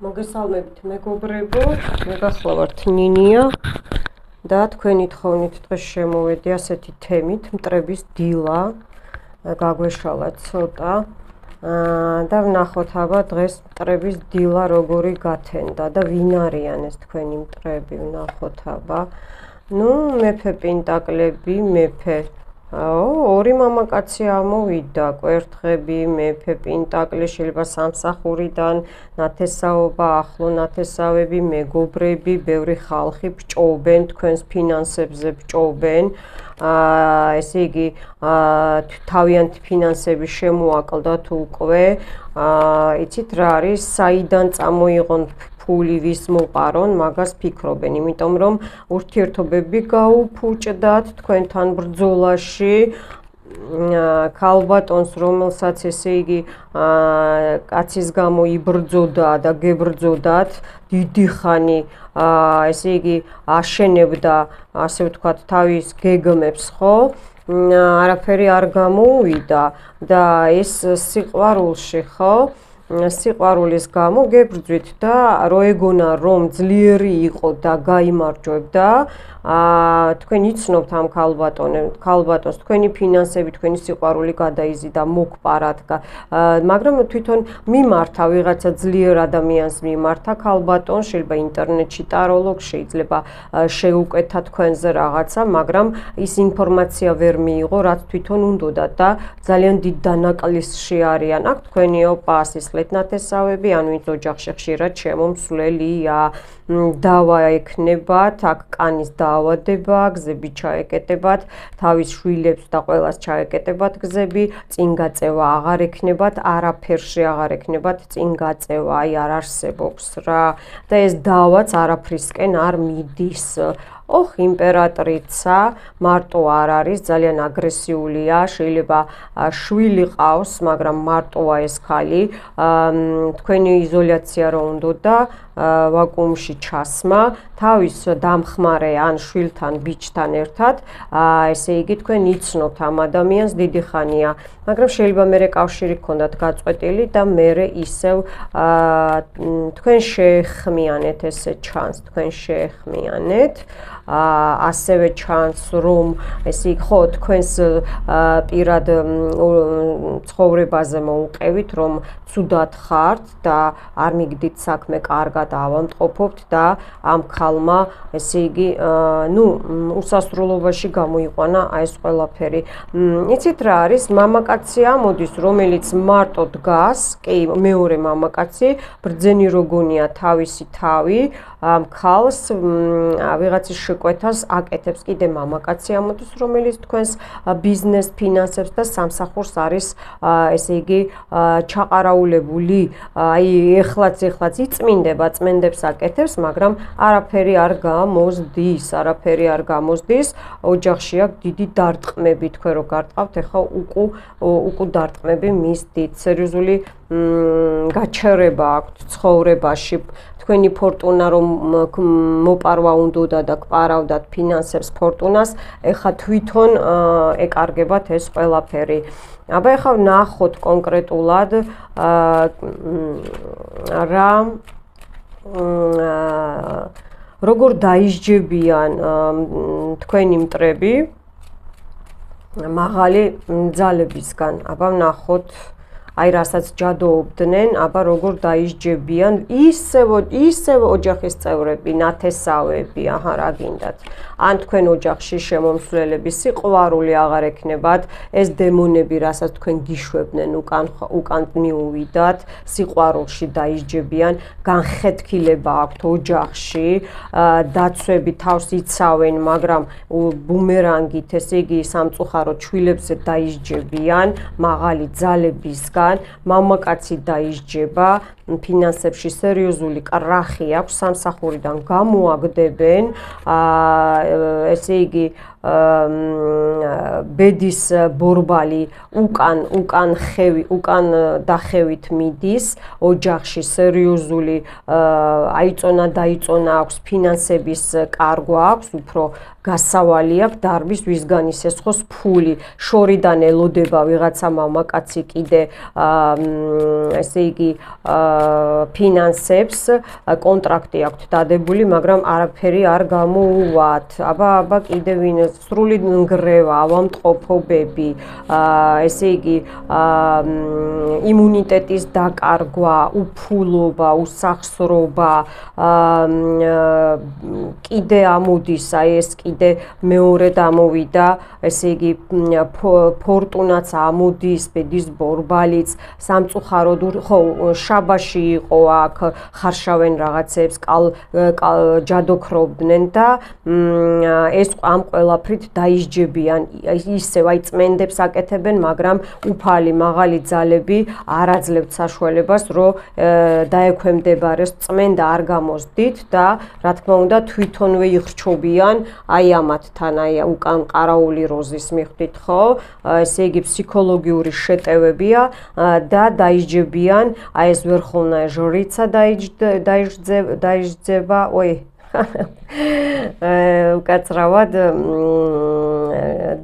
მოგესალმებით მეგობრებო, მე გახლავართ ნინია და თქვენი თხოვნით დღეს შემოვედი ასეთი თემით, მტრების დილა, გაგვეშალა ცოტა და ვნახოთ აბა დღეს მტრების დილა როგორი გათენდა და ვინ არიან ეს თქვენი მტრები, ვნახოთ აბა. ნუ მეფე პენტაკლები, მეფე ორი მამაკაცი ამოვიდა, კვერთხები, მეფე პენტაკლი, შეიძლება სამსახურიდან, ნათესაობა, ახლო ნათესავები, მეგობრები, ბევრი ხალხი ბჭობენ, თქვენს ფინანსებზე ბჭობენ. ესე იგი, თავიანთი ფინანსები შემოაკლდათ უკვე. იცით რა არის, საიდან წამოიღონ ფული ვის მოყარონ, მაგას ფიქრობენ, იმიტომ რომ ურთიერთობები გაუფუჭდათ თქვენთან ბრძოლაში. ქალბატონს, რომელსაც ესე იგი კაცის გამო იბრძოდა და გებრძოდათ დიდი ხანი, ესე იგი აშენებდა, ასე ვთქვათ, თავის გეგმებს, ხო? არაფერი არ გამოუვიდა და ეს სიყვარულში, ხო? სიყვარულის გამო გებრძვით და რო ეგონა რომ ძლიერი იყო და გაიმარჯვებდა, თქვენ იცნობთ ამ ქალბატონს, თქვენი ფინანსები, თქვენი სიყვარული გადაიზიდა მოგპარათ, მაგრამ თვითონ მიმართა ვიღაცა ძლიერ ადამიანს მიმართა ქალბატონს, შეიძლება ინტერნეტში ტაროლოგ, შეიძლება შეუკვეთა თქვენზე რაღაცა, მაგრამ ის ინფორმაცია ვერ მიიღო, რაც თვითონ უნდოდა და ძალიან დიდ დანაკლისში არიან. აქ თქვენი ოპა სისხლით ნათესავები, ან ვინც ოჯახში ხშირად შემომსვლელია, დავა ექნებათ, აქ კანის დაავადება, გზები ჩაეკეტებათ, თავის შვილებს და ყველას ჩაეკეტებათ გზები, წინ გაწევა აღარ ექნებათ, არაფერში აღარ ექნებათ წინ გაწევა, აი არ არსებობს რა და ეს დავაც არაფრისკენ არ მიდის. ოხ, იმპერატრიცა მარტო არ არის, ძალიან აგრესიულია, შეიძლება შვილი ყავს, მაგრამ მარტოა ეს ხალი, თქვენი იზოლაცია რო უნდოდა, ვაკუუმში ჩასმა, თავის დამხმარე ან შვილთან, ბიჭთან ერთად, ესე იგი თქვენ იცნობთ ამ ადამიანს დიდი ხანია, მაგრამ შეიძლება მერე კავშირი გქონდათ გაწყვეტილი და მერე ისევ თქვენ შეეხმიანეთ, ესე ჩანს, თქვენ შეეხმიანეთ. ასევე ჩანს რომ ესე იგი ხო თქვენს პირად ცხოვრებაზე მოუყევით რომ ცუდად ხართ და არ მიგდით საქმე კარგად ავამტყოფობთ და ამ ქალმა ესე იგი ნუ უსასრულობაში გამოიყვანა ეს ყველაფერი. იცით რა არის, მამაკაცი ამოდის, რომელიც მარტო დგას, კი, მეორე მამაკაცი, ბრძენი როგონია თავისი თავი, ამ ქალს ვიღაცის შეკვეთას აკეთებს, კიდე მამაკაცი ამოდის, რომელიც თქვენს ბიზნეს, ფინანსებს და სამსახურს არის ესე იგი ჩაყარაულებული, აი ეხლაც იწმინდება, წმენდებს აკეთებს, მაგრამ არაფერი არ გამოსდის, ოჯახში აქვს დიდი დარტყმები, თქვენ რო გარტყავთ, ეხლა უკუ დარტყმები მისდით, სერიოზული გაჩერება აქვთ ცხოვრებაში. თქვენი ფორტუნა რომ მოპარვა უნდოდა და გპარავდათ ფინანსებს, ფორტუნას, ეხლა თვითონ ეკარგებათ ეს ყველაფერი. აბა ეხლა ვნახოთ კონკრეტულად რა როგორ დაისჯებიან თქვენი მტრები მაღალი ძალებისგან. აბა ვნახოთ აი რასაც ჯადოობდნენ, აბა როგორ დაისჯებიან ისევ ოჯახის წევრები, ნათესავები, აჰა რა გინდათ. ან თქვენ ოჯახში შემომსვლელები, სიყვარული აღარ ექნებათ, ეს დემონები, რასაც თქვენ გიშვებდნენ, უკან მიუვიდათ, სიყვარულში დაისჯებიან, განხეთქილება აქვთ ოჯახში, დაცვები თავს იცავენ, მაგრამ ბუმერანგით, ესე იგი სამწუხაროდ შვილებზე დაისჯებიან, მაღალი ძალებისგან. მამაკაცი დაისჯება, ფინანსებში სერიოზული კრახი აქვს, სამსახურიდან გამოაგდებენ, ესე იგი ბედის ბორბალი უკან დახევით მიდის, ოჯახში სერიოზული დაიწონა აქვს, ფინანსების კარგვა აქვს, უფრო გასავალი აქვს, დარბის ვისგან ისესხოს ფული, შორიდან ელოდება ვიღაცა მამაკაცი კიდე, ესე იგი ფინანსებს კონტრაქტი აქვთ დადებული, მაგრამ არაფერი არ გამოუვათ. აბა კიდე ვინ სრული ნგრევა, ავადმყოფობები, ესე იგი იმუნიტეტის დაკარგვა, უფულობა, უსახსრობა, კიდე ამოდის, ეს კიდე მეორედ ამოვიდა, ესე იგი ფორტუნაც ამოდის, ბედის ბორბალიც, სამწუხაროდ ხო შაბაში იყო აქ ხარშავენ რაღაცებს, ჯადოქრობდნენ და ეს ამ ყველაფრით დაისჯებიან, ისევ აი წმენდებს აკეთებენ, მაგრამ უფალი მაღალი ძალები არ აძლევთ საშუალებას, რომ დაექვემდებარეს წმენდა არ გამოსდით და რა თქმა უნდა თვითონვე იხრჩობიან აი ამათთან, აი უკან ყარაული როზის მიხვდით ხო? ესე იგი ფსიქოლოგიური შეტევებია და დაისჯებიან, აი ეს ვერხოვნაე ჟრიცა დაისჯება, უკაცრავად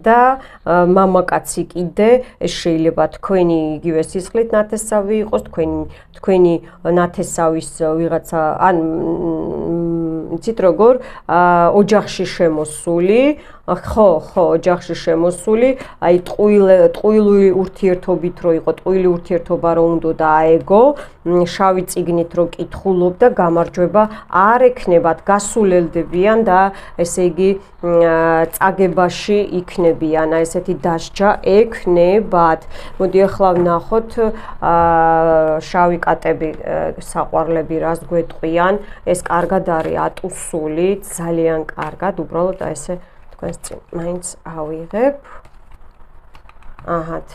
და მამაკაცი კიდე ეს შეიძლება თქვენი იგივე სისხლით ნათესავი იყოს, თქვენი ნათესავის ვიღაცა ან იცით როგორ ოჯახში შემოსული, ხო, ოჯახში შემოსული, აი ტყუილი ურთიერთობით რო იყო, ტყუილი ურთიერთობა რო უნდა დააეგო, შავი წიგნით რო კითხულობდა, გამარჯვება არ ექნებათ, გასულელდებიან და ესე იგი წაგებაში იქნებიან, აი ესეთი დასჯა ექნებათ. მოდი ახლა ვნახოთ შავი კატები საყვარლები რას გვეტყვიან, ეს კარგად არის ატუსული, ძალიან კარგად, უბრალოდ აი ესე თქვენს წინ მაინც ავიღებ. აჰათ.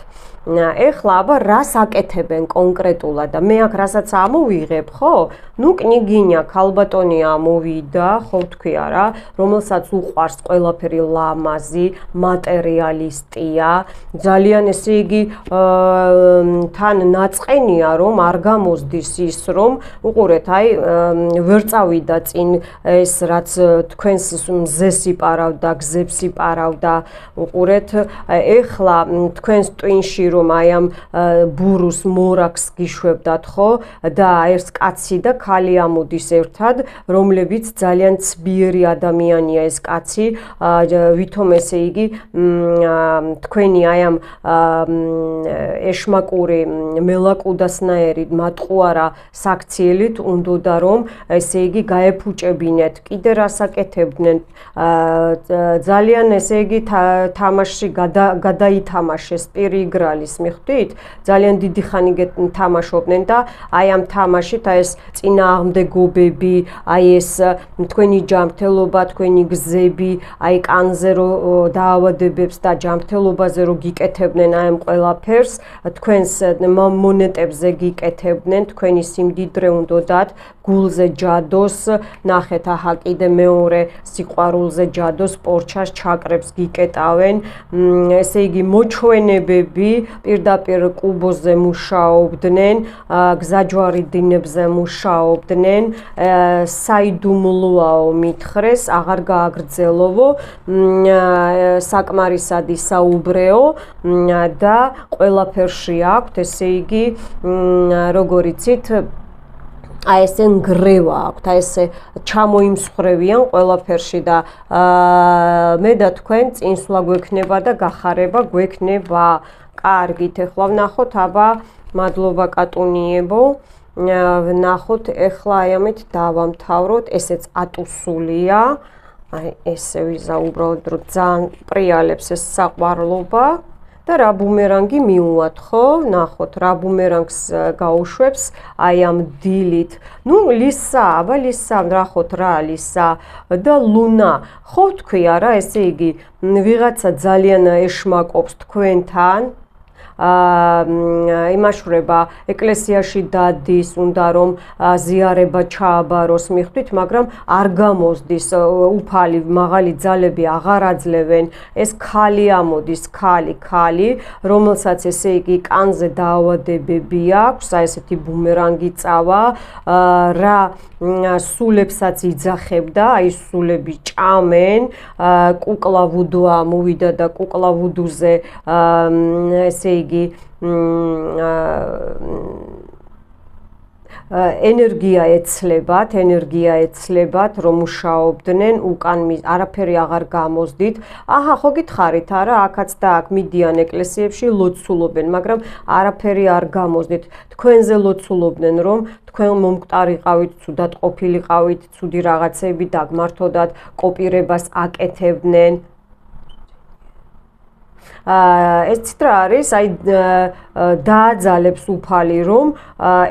ეხლა აბა რას აკეთებენ კონკრეტულად და მე აქ რასაც ამოვიღებ, ხო? ნუ კნიგინია ქალბატონი ამოვიდა, ხო თქვია რა, რომელსაც უყვარს ყველაფერი ლამაზი, მატერიალისტია, ძალიან ესე იგი თან ნაწყენია, რომ არ გამოსდის ის, რომ უყურეთ, აი ვერ წავიდა წინ ეს რაც თქვენს მზეს იპარავდა, გზებს იპარავდა, უყურეთ, ეხლა თქვენს ტვინში რომ აი ამ ბურუს მორაქს გიშვებდათ ხო და ეს კაცი და ქალი ამოდის ერთად, რომლებიც ძალიან ცბიერი ადამიანია ეს კაცი, ვითომ ესე იგი თქვენი აი ამ ეშმაკური მელაკუდასნაირი მატყუარა საქციელით უნდა რომ ესე იგი გაეფუჭებინეთ, კიდე რას აკეთებდნენ, ძალიან ესე იგი თამაში გადაითამაშეს პირი იგრალის მიხვდით, ძალიან დიდი ხანი თამაშობდნენ და აი ამ თამაშით აი ეს წინააღმდეგობები, აი ეს თქვენი ჯანმრთელობა, თქვენი გზები, აი კანზე რო დაავადებებს და ჯანმრთელობაზე რო გიკეთებდნენ აი ამ ყველაფერს, თქვენს მონეტებზე გიკეთებდნენ, თქვენი სიმდიდრე უნდათ გულზე ჯადოს, ნახეთ აჰა კიდე მეორე სიყვარულზე ჯადოს, პორჩას ჩაკრებს გიკეტავენ, ესე იგი მოჩვენებები პირდაპირ კუბოზე მუშაობდნენ, გზაჯვარი დინებზე მუშაობდნენ, საიდუმლოაო მითხრეს, აღარ გააგრძელოვო, საკმარისად ისაუბრეო და ყველაფერში აქვთ, ესე იგი როგორ იცით, აი ესე ნგრევა აქვთ, აი ესე ჩამოიმსხვრევიან ყველაფერში და მე და თქვენ წინსვლა გვექნება და გახარება გვექნება. კარგით, ეხლა ვნახოთ, აბა მადლობა კატუნიებო, ვნახოთ, ეხლა აი ამით დავამთავროთ, ესეც ატუსულია, აი ესე ვიზა უბრალოდ რომ ძალიან პრიალებს ეს საყვარლობა. და რა ბუმერანგი მიუვათ, ხო? ნახოთ, რა ბუმერანგს გაუშვებს აი ამ დილით. ნუ ლისა, აბა ლისა, ნახოთ რა ლისა და ლუნა. ხო თქვია რა, ესე იგი, ვიღაცა ძალიან ეშმაკობს თქვენთან, იმაშვრება ეკლესიაში დადის, უნდა რომ ზიარება ჩააბაროს მიხვდით, მაგრამ არ გამოსდის, უფალი მაღალი ძალები აღარ აძლევენ, ეს ქალი ამოდის, ქალი, რომელსაც ესე იგი კანზე დაავადებები აქვს, აი ესეთი ბუმერანგი წავა, რა სულებსაც იძახებდა, აი სულები ჭამენ, კუკლავუდო ამოვიდა და კუკლავუდუზე ესე იგი ენერგია ეცლებათ, რომ მუშაობდნენ, უკან არაფერი აღარ გამოსდით. აჰა, ხო გითხარით, არა, აქაც და აქ მიდიან ეკლესიებში, ლოცულობენ, მაგრამ არაფერი არ გამოსდით. თქვენზე ლოცულობდნენ, რომ თქვენ მომკვდარიყავით, ცუდად ყოფილიყავით, ცუდი რაღაცები დაგმართოდათ, კოპირებას აკეთებდნენ. ეს რა არის, აი დააძალებს უფალი, რომ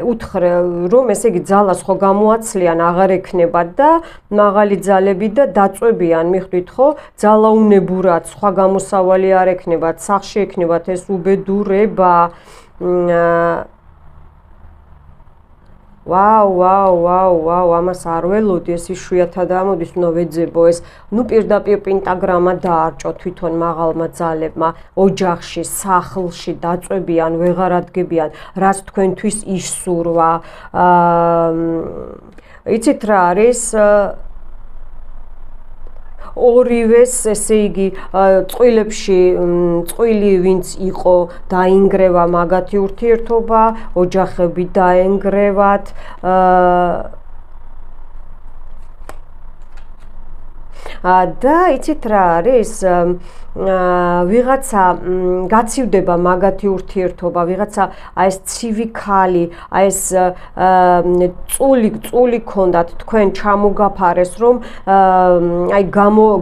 უთხრე, რომ ესე იგი ძალას ხო გამოაცლიან, აღარ ექნებათ და მაღალი ძალები და დაწვებიან, მიხვდით ხო? ძალაუნებურად, სხვა გამოსავალი არ ექნებათ, სახლში ექნებათ ეს უბედურება. ვაუ, ამას არ ველოდი, ეს იშვიათად ამოდის, ნუ ვეძებო ეს, ნუ პირდაპირ პენტაგრამა დაარჭო თვითონ მაღალმა ძალებმა, ოჯახში, სახლში დაწვებიან, ვეღარ ადგებიან, რაც თქვენთვის ისურვა. იცით რა არის? ორივეს, ესე იგი, წყვილებში წყვილი ვინც იყო, დაინგრევა მაგათი ურთიერთობა, ოჯახები დაენგრევათ. და იცით რა არის? ვიღაცა გაცივდება მაგათი ურთიერთობა, ვიღაცა აი ეს ცივი ქალი, აი ეს წული ქონდათ, თქვენ ჩამოგაფარეს, რომ აი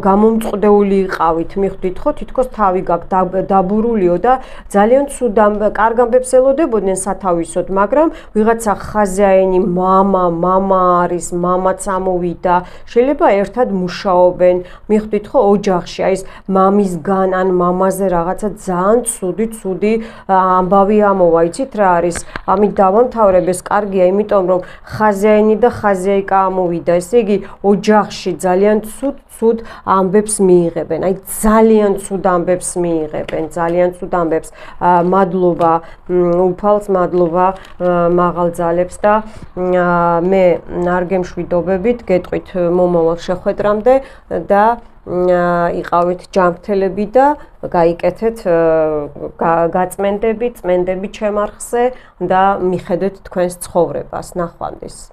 გამომწყდეული იყავით, მიხვდით ხო, თითქოს თავი გაქვთ დაბურულიო და ძალიან ცუდ კარგ ამბებს ელოდებოდნენ სათავისოდ, მაგრამ ვიღაცა ხაზაენი მამა არის, მამაც ამოვიდა, შეიძლება ერთად მუშაობენ, მიხვდით ხო, ოჯახში, აი ეს მამის ან მამაზე რაღაცა ძალიან ცუდი ამბავი ამოვა, იცით რა არის? ამით დავამთავრებ, ეს კარგია, იმიტომ რომ ხაზაენი და ხაზაიკა ამოვიდა, ესე იგი ოჯახში ძალიან ცუდ ამბებს მიიღებენ, აი ძალიან ცუდ ამბებს მიიღებენ, ძალიან ცუდ ამბებს. მადლობა უფალს, მადლობა მაღალ ძალებს და მე არ გემშვიდობებით, გეტყვით მომავალ შეხვედრამდე და იყავით ჯანმრთელები და გაიკეთეთ გაწმენდები, წმენდები ჩემ არხზე და მიხედეთ თქვენს ცხოვრებას. ნახვამდის.